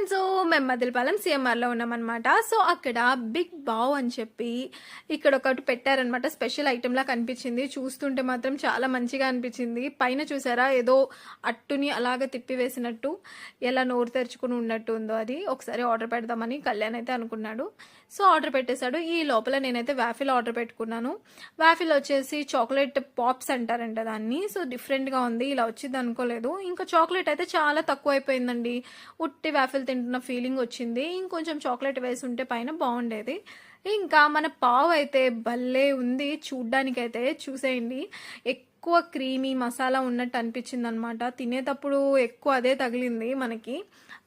Friends, మేము Maddilapalem సిఎంఆర్లో ఉన్నామన్నమాట. So అక్కడ big బావ్ అని చెప్పి ఇక్కడ ఒకటి పెట్టారనమాట. స్పెషల్ ఐటెంలా కనిపించింది. చూస్తుంటే మాత్రం చాలా మంచిగా అనిపించింది. పైన చూసారా ఏదో అట్టుని అలాగ తిప్పి వేసినట్టు, ఎలా నోరు తెరుచుకుని ఉన్నట్టు ఉందో. అది ఒకసారి ఆర్డర్ పెడదామని కళ్యాణ్ అయితే అనుకున్నాడు. సో ఆర్డర్ పెట్టేశాడు. ఈ లోపల నేనైతే వ్యాఫిల్ ఆర్డర్ పెట్టుకున్నాను. వ్యాఫిల్ వచ్చేసి చాక్లెట్ పాప్స్ అంటారంట దాన్ని. సో డిఫరెంట్గా ఉంది, ఇలా వచ్చింది అనుకోలేదు. ఇంకా చాక్లెట్ అయితే చాలా తక్కువ అయిపోయిందండి. ఉట్టి వ్యాఫిల్ తింటున్న ఫీలింగ్ వచ్చింది. ఇంకొంచెం చాక్లెట్ వేసి ఉంటే పైన బాగుండేది. ఇంకా మన పావు అయితే భలే ఉంది చూడ్డానికైతే. చూసేయండి, ఎక్కువ క్రీమీ మసాలా ఉన్నట్టు అనిపించింది అనమాట. తినేటప్పుడు ఎక్కువ అదే తగిలింది మనకి.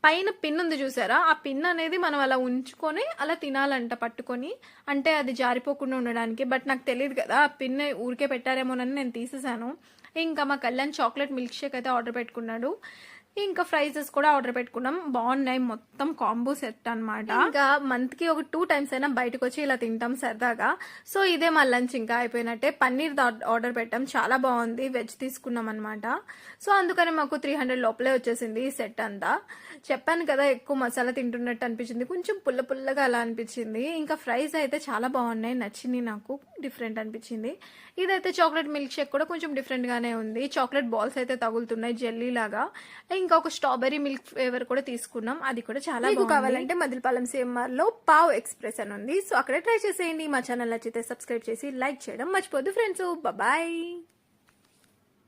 పైన పిన్ ఉంది చూసారా, ఆ పిన్ అనేది మనం అలా ఉంచుకొని అలా తినాలంట పట్టుకొని, అంటే అది జారిపోకుండా ఉండడానికి. బట్ నాకు తెలియదు కదా, ఆ పిన్ ఊరికే పెట్టారేమోనని నేను తీసేసాను. ఇంకా మా కళ్యాణ్ చాక్లెట్ మిల్క్ షేక్ అయితే ఆర్డర్ పెట్టుకున్నాడు. ఇంకా ఫ్రైజెస్ కూడా ఆర్డర్ పెట్టుకున్నాం. బాగున్నాయి, మొత్తం కాంబో సెట్ అనమాట. ఇంకా మంత్ కి ఒక 2 times అయినా బయటకు వచ్చి ఇలా తింటాం సరదాగా. సో ఇదే మా లంచ్ ఇంకా అయిపోయినట్టే. పన్నీర్ ఆర్డర్ పెట్టాం, చాలా బాగుంది. వెజ్ తీసుకున్నాం అనమాట. సో అందుకని మాకు 300 లోపలే వచ్చేసింది ఈ సెట్ అంతా. చెప్పాను కదా, ఎక్కువ మసాలా తింటున్నట్టు అనిపించింది, కొంచెం పుల్ల పుల్లగా అలా అనిపించింది. ఇంకా ఫ్రైస్ అయితే చాలా బాగున్నాయి, నచ్చింది నాకు, డిఫరెంట్ అనిపించింది. ఇదైతే చాక్లెట్ మిల్క్ షేక్ కూడా కొంచెం డిఫరెంట్ గానే ఉంది. చాక్లెట్ బాల్స్ అయితే తగులుతున్నాయి జెల్లీ లాగా. ఇంకా ఒక స్ట్రాబెరీ మిల్క్ ఫ్లేవర్ కూడా తీసుకున్నాం, అది కూడా చాలా బాగుంది. కావాలంటే మదిలపాలెం సిఎంఆర్ లో పావ్ ఎక్స్ప్రెస్ అని ఉంది. సో అక్కడ ట్రై చేసేయండి. మా ఛానల్ నచ్చితే సబ్స్క్రైబ్ చేసి లైక్ చేయడం మర్చిపోద్దు ఫ్రెండ్స్. బాయ్.